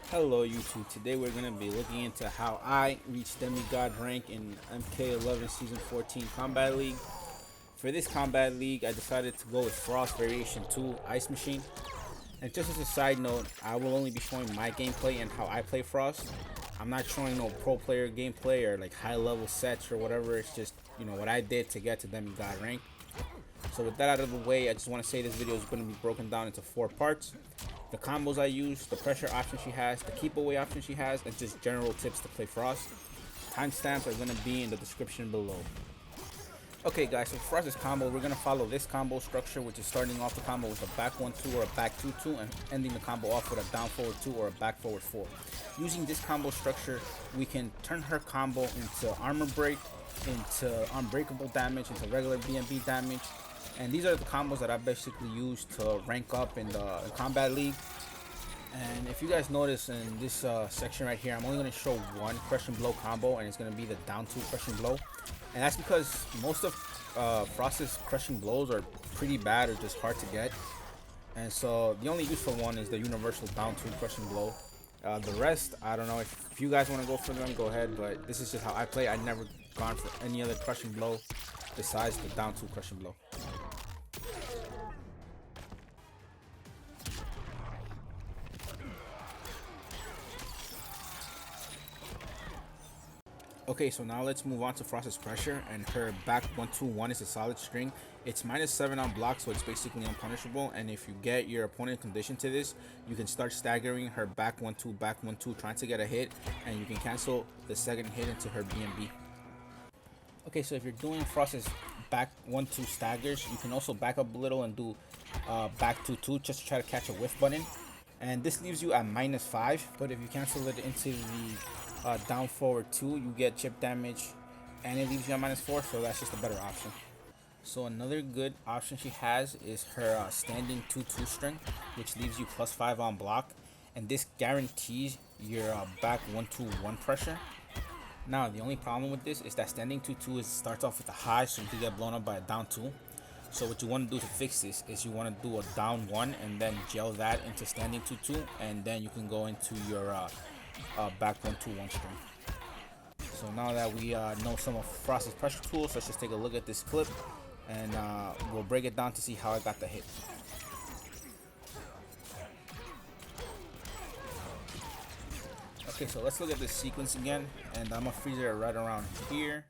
Hello YouTube, today we're going to be looking into how I reached Demi God rank in MK11 Season 14 Combat League. For this Combat League, I decided to go with Frost Variation 2 Ice Machine. And just as a side note, I will only be showing my gameplay and how I play Frost. I'm not showing no pro player gameplay or like high level sets or whatever. It's just, what I did to get to Demi God rank. So with that out of the way, I just want to say this video is going to be broken down into 4 parts. The combos I use, the pressure option she has, the keep away option she has, and just general tips to play Frost. Timestamps are going to be in the description below. Okay guys, so for Frost's combo, we're going to follow this combo structure, which is starting off the combo with a back 1-2 or a back 2-2 and ending the combo off with a down forward 2 or a back forward 4. Using this combo structure, we can turn her combo into armor break, into unbreakable damage, into regular BNB damage. And these are the combos that I basically use to rank up in the Combat League. And if you guys notice in this section right here, I'm only going to show one crushing blow combo, and it's going to be the down 2 crushing blow. And that's because most of Frost's crushing blows are pretty bad or just hard to get. And so the only useful one is the universal down 2 crushing blow. The rest, I don't know, if you guys want to go for them, go ahead, but this is just how I play. I've never gone for any other crushing blow besides the down 2 crushing blow. Okay, so now let's move on to Frost's pressure, and her back 1-2-1 is a solid string. It's -7 on block, so it's basically unpunishable, and if you get your opponent conditioned to this, you can start staggering her back 1-2, trying to get a hit, and you can cancel the second hit into her BNB. Okay, so if you're doing Frost's back 1-2 staggers, you can also back up a little and do back 2-2 just to try to catch a whiff button. And this leaves you at -5, but if you cancel it into the down forward 2, you get chip damage and it leaves you at -4, so that's just a better option. So another good option she has is her standing 2-2 string, which leaves you +5 on block, and this guarantees your back 1-2-1 pressure. Now the only problem with this is that standing 2-2 starts off with a high, so you can get blown up by a down 2. So what you want to do to fix this is you want to do a down 1 and then gel that into standing 2-2, and then you can go into your back 1-2-1 string. So now that we know some of Frost's pressure tools, let's just take a look at this clip, and we'll break it down to see how I got the hit. Okay, so let's look at this sequence again, and I'm gonna freeze it right around here.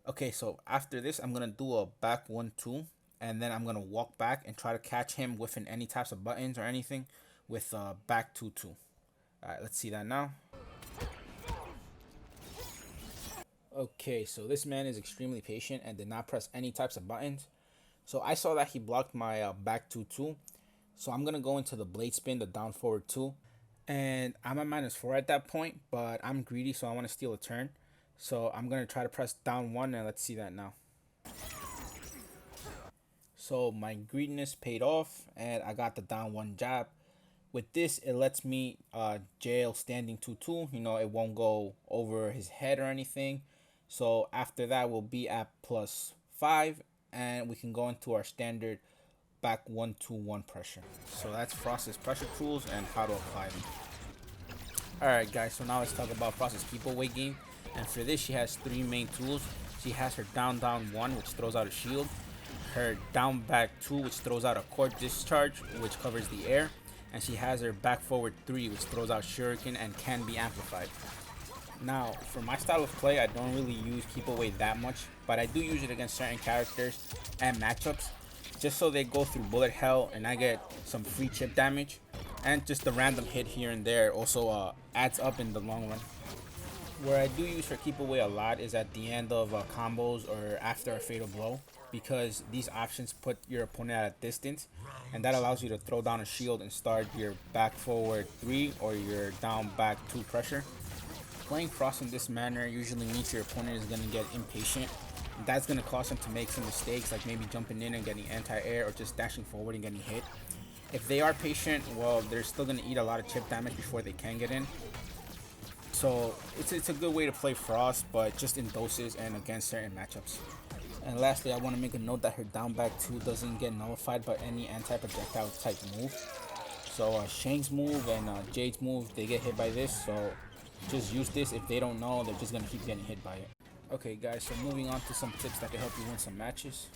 Okay, so after this, I'm gonna do a back 1-2, and then I'm gonna walk back and try to catch him within any types of buttons or anything with back 2-2. Alright, let's see that now. Okay, so this man is extremely patient and did not press any types of buttons. So I saw that he blocked my back 2-2. So I'm going to go into the blade spin, the down forward 2. And I'm at -4 at that point, but I'm greedy, so I want to steal a turn. So I'm going to try to press down 1, and let's see that now. So my greediness paid off, and I got the down 1 jab. With this, it lets me jail standing 2-2. It won't go over his head or anything. So after that, we'll be at +5, and we can go into our standard back 1-2-1 pressure. So that's Frost's pressure tools and how to apply them. Alright guys, so now let's talk about Frost's keep away game. And for this, she has 3 main tools. She has her down 1, which throws out a shield. Her down back 2, which throws out a core discharge, which covers the air. And she has her back forward 3, which throws out shuriken and can be amplified. Now, for my style of play, I don't really use keep away that much, but I do use it against certain characters and matchups, just so they go through bullet hell and I get some free chip damage, and just the random hit here and there also adds up in the long run. Where I do use her keep away a lot is at the end of combos or after a fatal blow, because these options put your opponent at a distance, and that allows you to throw down a shield and start your back forward 3 or your down back 2 pressure. Playing Frost in this manner usually means your opponent is going to get impatient. That's going to cause them to make some mistakes, like maybe jumping in and getting anti-air, or just dashing forward and getting hit. If they are patient, well, they're still going to eat a lot of chip damage before they can get in. So it's a good way to play Frost, but just in doses and against certain matchups. And lastly, I want to make a note that her down back 2 doesn't get nullified by any anti-projectile type move. So Shank's move and Jade's move, they get hit by this. So just use this. If they don't know, they're just gonna keep getting hit by it. Okay guys, so moving on to some tips that can help you win some matches.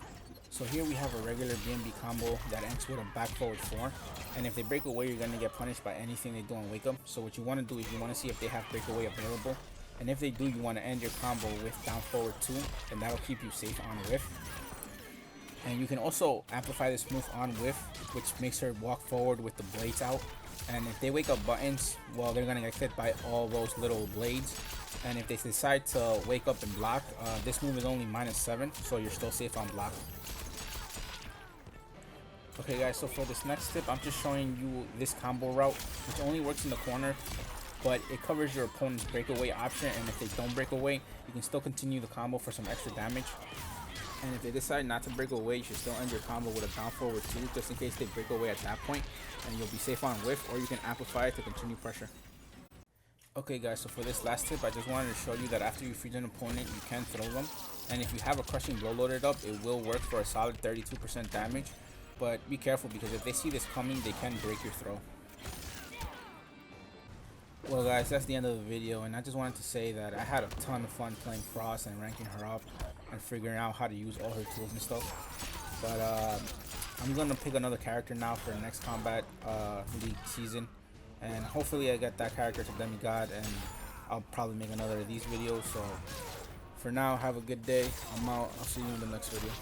So here we have a regular BNB combo that ends with a back forward 4. And if they break away, you're going to get punished by anything they do on wake up. So what you want to do is you want to see if they have breakaway available. And if they do, you want to end your combo with down forward 2. And that'll keep you safe on whiff. And you can also amplify this move on whiff, which makes her walk forward with the blades out. And if they wake up buttons, well, they're going to get hit by all those little blades. And if they decide to wake up and block, this move is only -7, so you're still safe on block. Okay guys, so for this next tip, I'm just showing you this combo route, which only works in the corner, but it covers your opponent's breakaway option, and if they don't break away, you can still continue the combo for some extra damage. And if they decide not to break away, you should still end your combo with a down forward 2, just in case they break away at that point, and you'll be safe on whiff, or you can amplify it to continue pressure. Okay guys, so for this last tip, I just wanted to show you that after you freeze an opponent, you can throw them, and if you have a crushing blow loaded up, it will work for a solid 32% damage. But be careful, because if they see this coming, they can break your throw. Well guys, that's the end of the video, and I just wanted to say that I had a ton of fun playing Frost and ranking her up and figuring out how to use all her tools and stuff. But I'm gonna pick another character now for the next Kombat League season, and hopefully I get that character to Demi God, and I'll probably make another of these videos. So for now, have a good day. I'm out. I'll see you in the next video.